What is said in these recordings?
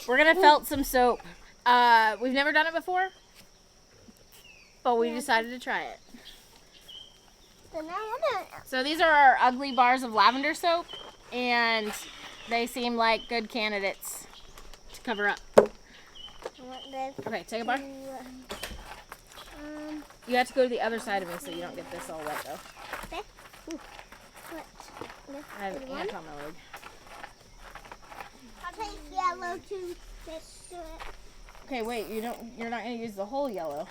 We're gonna felt some soap. We've never done it before, but we decided to try it. So these are our ugly bars of lavender soap, and they seem like good candidates to cover up. Okay, take a bar. You have to go to the other side of me so you don't get this all wet though. Okay. I have an ant on my leg. I'll take yellow to this to it. Okay, wait, you're not gonna use the whole yellow.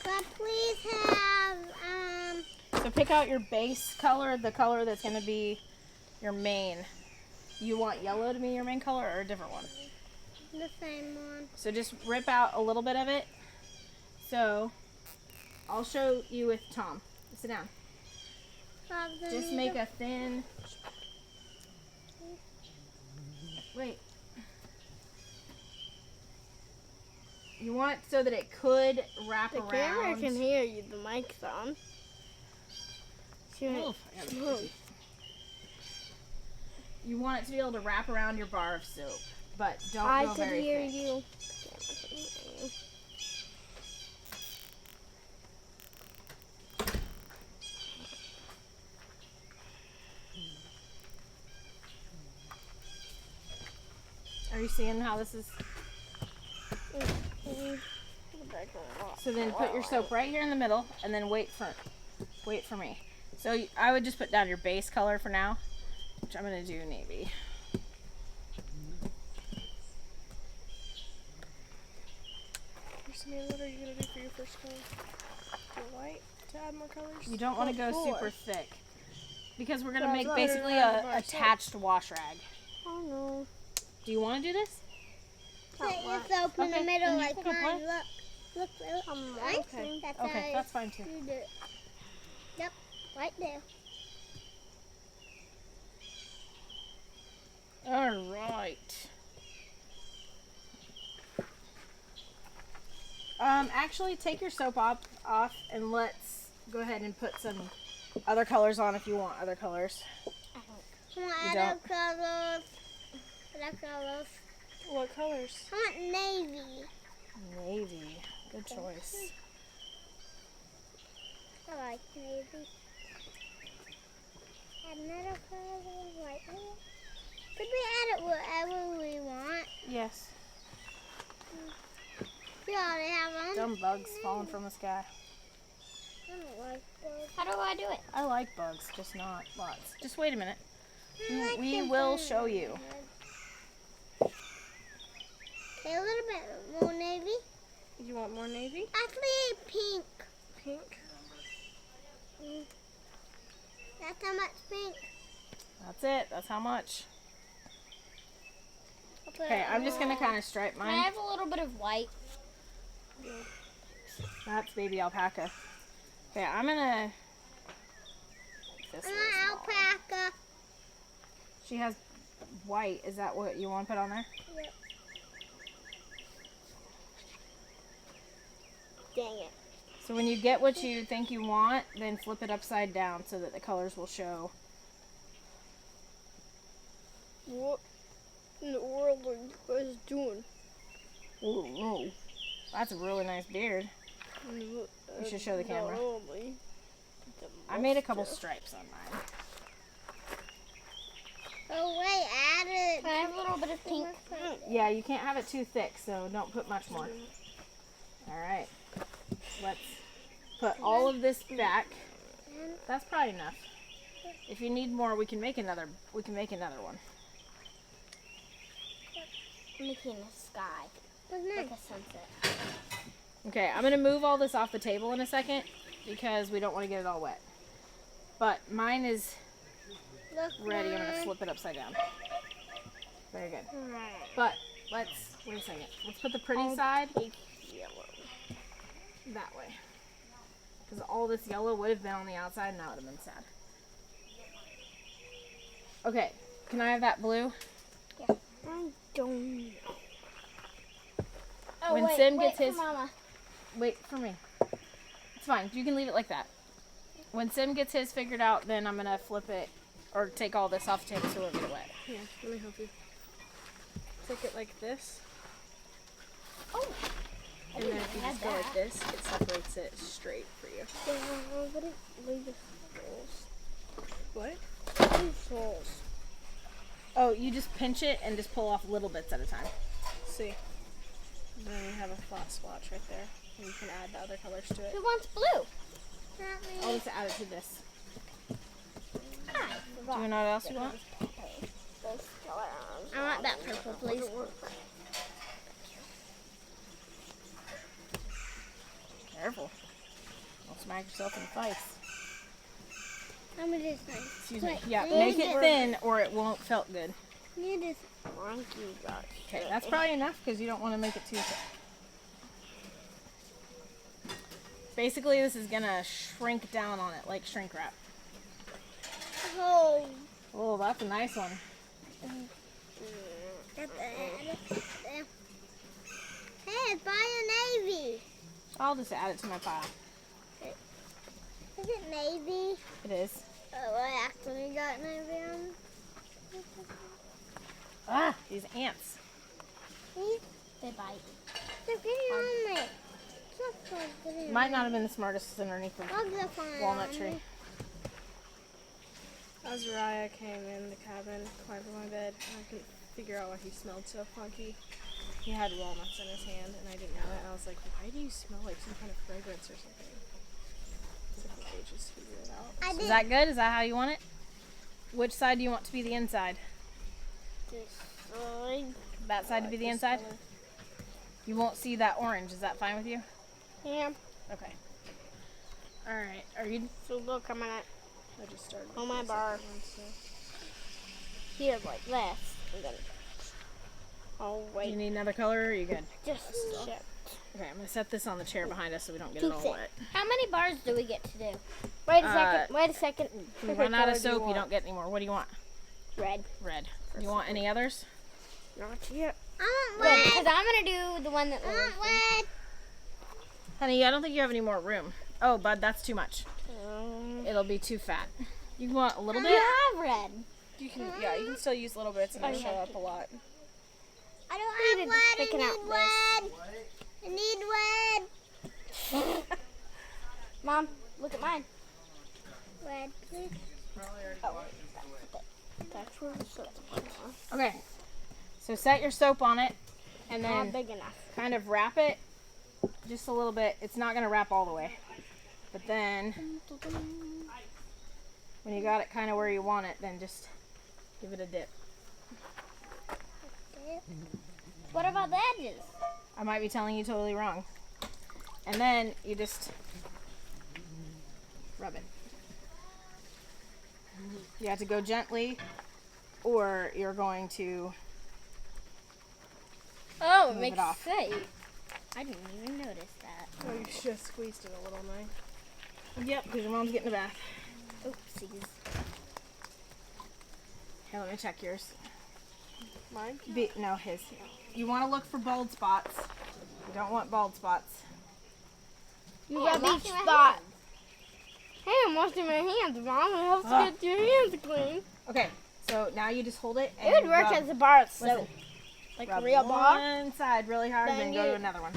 But please have So pick out your base color, the color that's gonna be your main. You want yellow to be your main color or a different one? the same one. So just rip out a little bit of it. So I'll show you with Tom. Sit down. Just make a thin. Wait. You want it so that it could wrap around. The camera can hear you. The mic's on. Oh, you want it to be able to wrap around your bar of soap, but don't go very thick. I can hear you. Are you seeing how this is? So then put your soap right here in the middle, and then wait for me. So I would just put down your base color for now, which I'm gonna do navy. Simeon, what are you gonna do for your first color? Do white to add more colors? You don't want to go super thick because we're gonna That's make what basically we're gonna a do. attached wash rag. Oh no. Do you want to do this? Put your soap in the Okay, middle then you like can go mine. play. Look. Right? Okay. That's Okay, how that's fine too. you do it. Yep, right there. All right. Actually, take your soap off, and let's go ahead and put some other colors on if you want other colors. I want You other don't? colors. Other colors. What colors? I want navy. Navy. Good choice. I like navy. Add another color right there. Could we add it wherever we want? Yes. We already have one. Dumb bugs falling from the sky. I don't like those. How do I do it? I like bugs, just not lots. Just wait a minute. I like We them will fun. show you. Okay, a little bit more navy. You want more navy? Actually, pink. Pink? That's how much pink. That's it. That's how much. I'll put Okay, it I'm just on. going to kind of stripe Can I mine. have a little bit of white? That's baby alpaca. Okay, I'm going to... This I way want small. alpaca. She has white. Is that what you want to put on there? Yep. Dang it. So when you get what you think you want, then flip it upside down so that the colors will show. What in the world are you guys doing? Oh, no. That's a really nice beard. You should show the camera. Probably. I made a couple stripes on mine. Oh, wait, add it. Can I have a little bit of pink? Yeah, you can't have it too thick, so don't put much more. Alright. Let's put all of this back. That's probably enough. If you need more, we can make another one. I'm making a sky. What's Like next? a sunset. Okay, I'm going to move all this off the table in a second because we don't want to get it all wet. But mine is Look, ready. I'm going to mine. flip it upside down. Very good. Alright. But let's, wait a second. Let's put the pretty side Yellow. that way. Because all this yellow would have been on the outside and that would have been sad. Okay, can I have that blue? I don't know. Oh, When wait, Sim wait gets for his- Mama. wait for me. It's fine. You can leave it like that. When Sim gets his figured out, then I'm gonna flip it or take all this off the table so it won't get wet. Yeah, let me help you. Take it like this. Oh. And then if you just go like this, it separates it straight for you. But it leaves the soles. What? Soles. Oh, you just pinch it and just pull off little bits at a time. See. And then we have a flat swatch right there. And you can add the other colors to it. Who wants blue? I'll just add it to this. I Do you know what else you want? I want that purple, please. Careful. Don't smack yourself in the face. How many this one? Excuse me. Yeah, make it thin or it won't felt good. Need this. Okay, that's probably enough because you don't want to make it too thick. Basically, this is going to shrink down on it like shrink wrap. Oh. Oh, that's a nice one. Hey, it's by a navy. I'll just add it to my pile. Is it navy? It is. Oh, I actually got navy on. Ah, these ants. See? They bite. They're getting on me. Might not have been the smartest underneath the Bugs are flying walnut on tree. me. Azariah came in the cabin, climbed on my bed, and I couldn't figure out why he smelled so funky. He had walnuts in his hand, and I didn't know it. And I was like, why do you smell like some kind of fragrance or something? It took me ages to figure it out. I Is did. that good? Is that how you want it? Which side do you want to be the inside? That side to be the This inside? color. You won't see that orange. Is that fine with you? Yeah. Okay. Alright. Are you... So look, I'm gonna I just started. on my with the bar second one, so. here like this, and then oh Do you wait, need another color or are you good? just check. Okay, I'm going to set this on the chair behind us so we don't get Too it all thick. wet. How many bars do we get to do? Wait a second. Wait a second. If we Which run out color of do you soap, you want? don't get any more. What do you want? Red. Red. Do you want any others? Not yet. I want Good, because red. I'm going to do the one that I Lilley want red. Honey, I don't think you have any more room. Oh, bud, that's too much. It'll be too fat. You want a little You bit? have red. You can, yeah, you can still use little bits and it'll show up a lot. I don't have red. I picking out need red. I need red. Mom, look at mine. Red, please. That's where the soap's Okay. So set your soap on it and Not then big enough. kind of wrap it just a little bit. It's not going to wrap all the way. But then when you got it kind of where you want it, then just give it a dip. What about the edges? I might be telling you totally wrong. And then you just rub it. You have to go gently or you're going to Oh, it Move makes it off. sense. I didn't even notice that. Oh, you should have squeezed it a little, knife. Yep, because your mom's getting a bath. Oopsies. Here, let me check yours. Mine? No, his. You want to look for bald spots. You don't want bald spots. You Hey, got I'm beach washing my spot. hands. Hey, I'm washing my hands, Mom. It helps Ah. get your hands clean. Okay, so now you just hold it and It would work rub, as a bar of soap. listen, Like rub a real bar. one side really hard, Then then go you- to another one.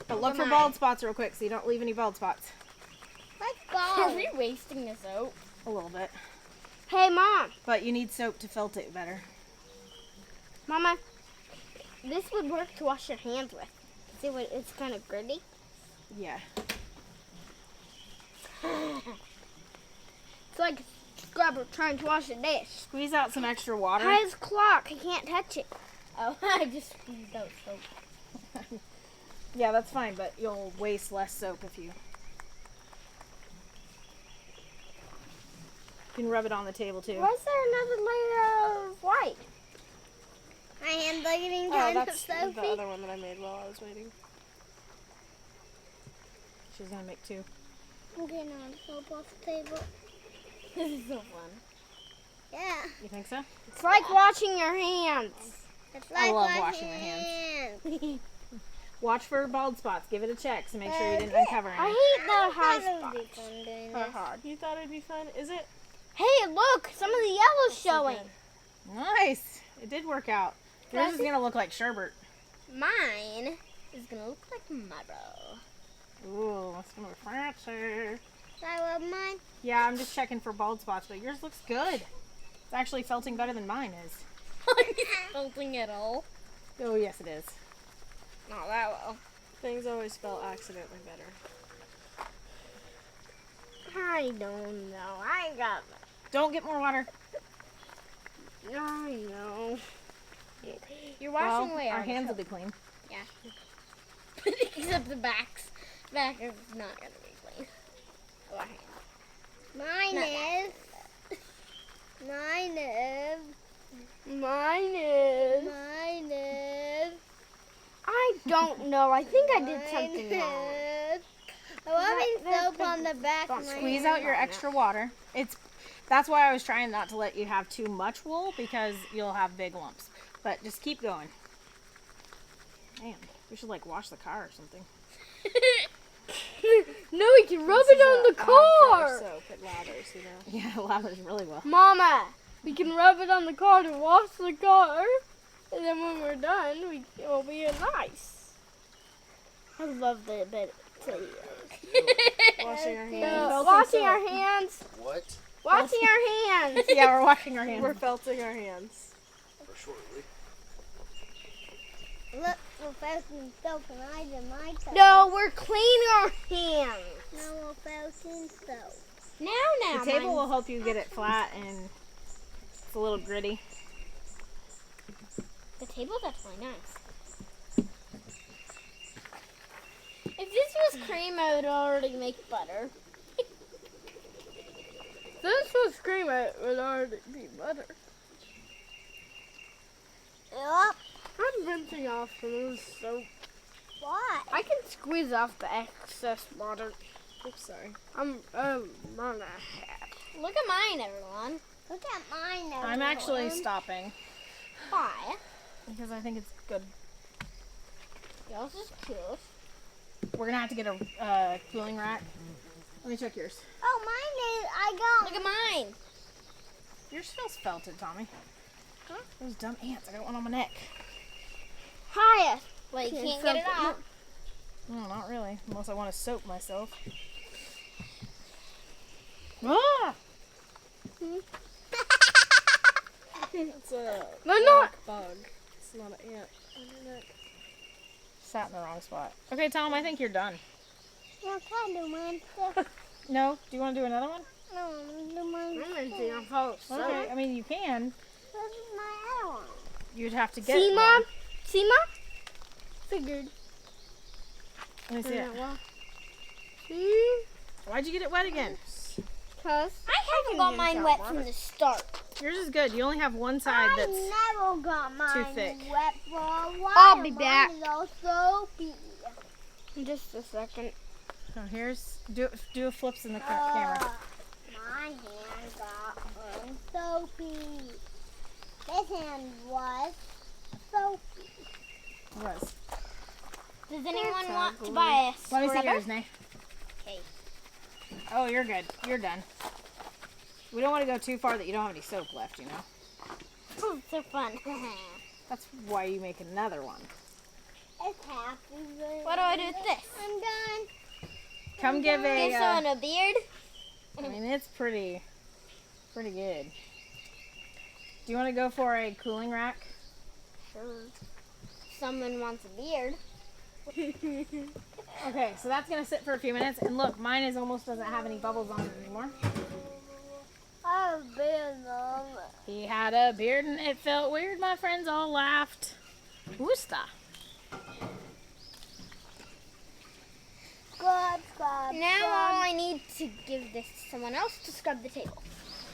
But look Come for on. bald spots real quick so you don't leave any bald spots. Let's Are go. we wasting the soap? A little bit. Hey, Mom. But you need soap to felt it better. Mama, this would work to wash your hands with. See what? It's kind of gritty. Yeah. It's like a scrubber trying to wash a dish. Squeeze out some extra water. How his clock? I can't touch it. Oh, I just squeezed out soap. Yeah, that's fine, but you'll waste less soap if you... You can rub it on the table too. Why is there another layer of white? My hands are getting Oh, kind of that's the soapy. other one that I made while I was waiting. She's gonna make two. I'm getting all the soap off the table. This is so fun. Yeah. You think so? It's like washing your hands. It's I like love washing my hands. Watch for bald spots. Give it a check to make sure you didn't uncover I any. hate the high That would be spots. fun doing How this. hard? You thought it'd be fun? Is it? Hey, look, some of the yellow's showing. Nice. It did work out. Yours is gonna look like sherbet. Mine is gonna look like marble. Ooh, it's gonna be fancy. I love mine. Yeah, I'm just checking for bald spots, but yours looks good. It's actually felting better than mine is. Felting at all. Oh, yes, it is. Not that well. Things always spell accidentally better. I don't know. I got Don't get more water. I know. You're washing Well, away our all the hands will soap. be clean. Except the back is not gonna be clean. Or hands. Mine Not is. Mine is. Mine is. Mine is. I don't know. I think I did something wrong. I love soap on the back of my Squeeze hand. out your extra water. That's why I was trying not to let you have too much wool because you'll have big lumps. But just keep going. Man, we should like wash the car or something. No, we can rub it on the car. Soap, it lathers, you know. Yeah, it lathers really well. Mama, we can rub it on the car to wash the car. And then when we're done, it will be nice. I love the bit. Washing our hands. Washing our hands. What? Washing our hands. Yeah, we're washing our hands. We're felting our hands. For shortly. Look, we're felting soap and I did my soap. No, we're cleaning our hands. Now we're felting soap. Now. The table will help you get it flat and it's a little gritty. The table's actually nice. If this was cream, I would already make butter. This was cream. It would already be butter. Yup. I'm rinsing off some of this soap. What? I can squeeze off the excess water. Oops, sorry. I'm gonna Look at mine, everyone. Look at mine, everyone. I'm actually stopping Why? because I think it's good. Yours is cute. We're gonna have to get a cooling rack. Let me check yours. Oh, mine is. I got. Look at mine. Yours feels felted, Tommy. Those dumb ants. I got one on my neck. Hiya. Well, you Can't can't get it soak it. off. No, not really. Unless I want to soap myself. Ah! It's a They're not. black bug. It's not an ant. on your neck. Sat in the wrong spot. Okay, Tom, I think you're done. No, can I do mine? No? Do you want to do another one? No, I'm do mine. I'm rinsing off all the soap. Okay, I mean, you can. This is my other one. You'd have to get See, one. Mom? See, Mom? Figured. Let me see it. See? Why'd you get it wet again? Cause I haven't got mine wet from the start. Yours is good. You only have one side that's... never got mine thick. wet for a while. I'll be back. Mine is all soapy. in just a second. Oh, here's... Do flips in the camera. My hand got soapy. This hand was soapy. It was. Does anyone want to buy a Let me see scrubber? yours, Nay. Okay. Oh, you're good. You're done. We don't want to go too far that you don't have any soap left, you know? Oh, it's so fun. That's why you make another one. It's happy. What do I do with this? I'm done. Come give Give a... someone a beard. I mean, it's pretty good. Do you want to go for a cooling rack? Sure. Someone wants a beard. Okay, so that's going to sit for a few minutes. And look, mine is almost doesn't have any bubbles on it anymore. I have a beard, Mom. He had a beard and it felt weird. My friends all laughed. Woosta. Scrub, scrub, now all I need to give this to someone else to scrub the table.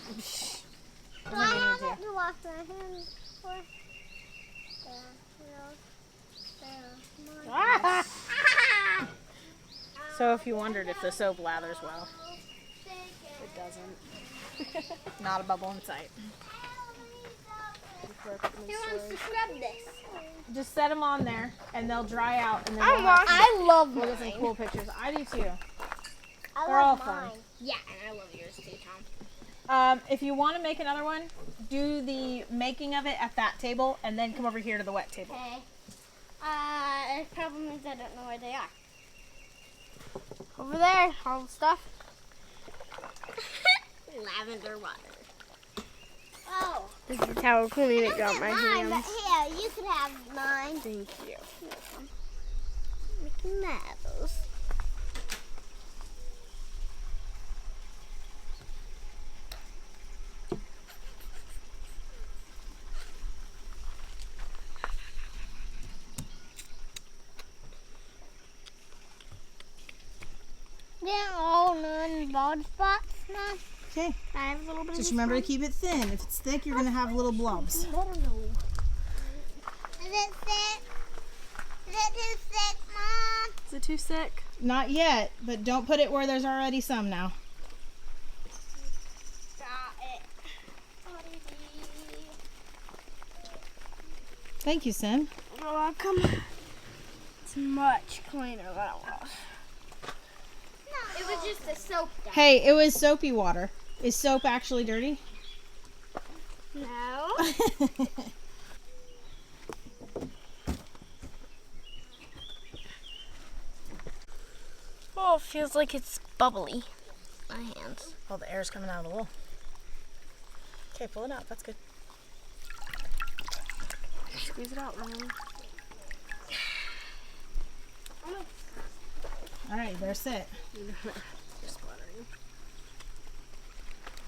I think you need to. to wash my hands for? Ah! So if you wondered if the soap lathers well, It doesn't. not a bubble in sight. before I put them in Who wants to storage. scrub this? Just set them on there, and they'll dry out, and then I love we'll get some mine. cool pictures. I do too. I They're all love fun. mine. Yeah, and I love yours too, Tom. If you want to make another one, do the making of it at that table, and then come over here to the wet table. Okay. The problem is I don't know where they are. Over there, all the stuff. Lavender water. Oh. This is how clean it got That's my mine, but hands. here, you could have mine. Thank you. Mickey Mouse. They're all non-bald spots, Mom. Okay. I have a little bit Just of remember to keep it thin. If it's thick, you're gonna have little blobs. Is it thick? Is it too thick, Mom? Is it too sick? Not yet, but don't put it where there's already some now. Got it. Thank you, Sim. You're welcome. It's much cleaner than it was. It was just a soap down. Hey, it was soapy water. Is soap actually dirty? No. Oh, it feels like it's bubbly. My hands. Oh, the air's coming out of the wool. Okay, pull it out. That's good. Squeeze it out, Ryan. All right, there's it. You're splattering.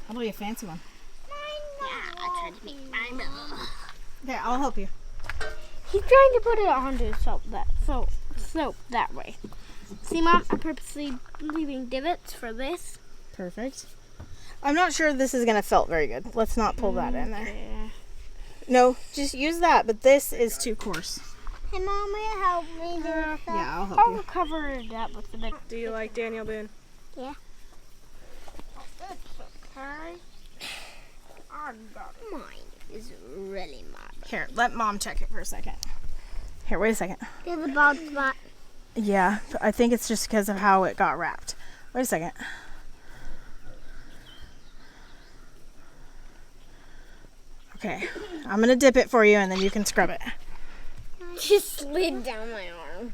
How about you a fancy one? Yeah, I tried to make mine bubble. Okay, I'll help you. He's trying to put it onto soap that way. See, Mom, I'm purposely leaving divots for this. Perfect. I'm not sure this is gonna felt very good. Let's not pull that in there. Yeah. No, just use that, but this is too coarse. Hey, Mom, will you help me do stuff? Yeah, I'll help I'll you. cover it up with a bit. Do you like Daniel Boone? Okay. I got it. Mine is really mine. Here, let Mom check it for a second. Here, wait a second. There's a bald spot. Yeah, I think it's just because of how it got wrapped. Wait a second. Okay, I'm gonna dip it for you and then you can scrub it. Just slid down my arm.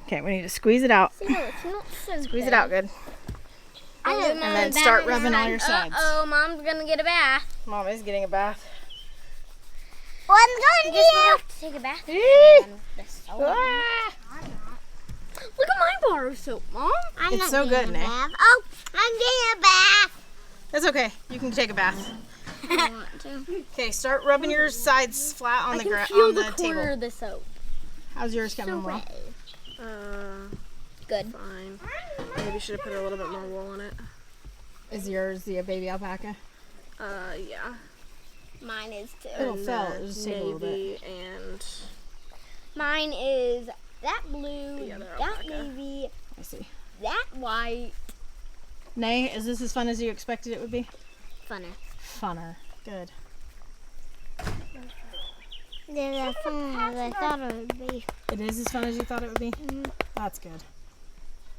Okay, we need to squeeze it out. See, no, it's not so Squeeze it out good. And then start rubbing all your sides. Oh, Mom's gonna get a bath. Mom is getting a bath. One's going to have to take a bath. Ah! Look at my bar of soap, Mom. I'm It's not so getting good, a Nick. bath. Oh, I'm getting a bath. That's okay. You can take a bath. I want to. Okay, start rubbing your sides flat on I the can ground feel on the the corner table. of the soap. How's yours coming, Mom? Good. Fine. Maybe should have put a little bit more wool in it. Is yours the baby alpaca? Yeah. Mine is too. It'll And fell. the It'll just take a little bit. navy and Mine is that blue, The other that alpaca. navy, I see. that white. Nay, is this as fun as you expected it would be? Funner. Funner. Good. They're as fun as I thought it would be. It is as fun as you thought it would be? That's good.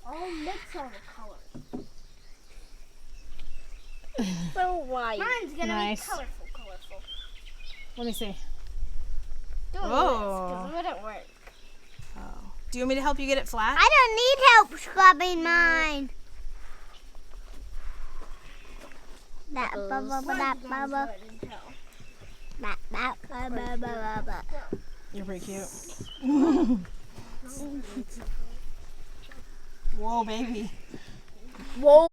I'll mix all the colors. So white. Mine's gonna Nice. be colorful. Let me see. Doing Oh. this, because it wouldn't work. Oh. Do you want me to help you get it flat? I don't need help scrubbing mine. That bubble, that bubble. That bubble. You're pretty cute. Whoa, baby. Whoa.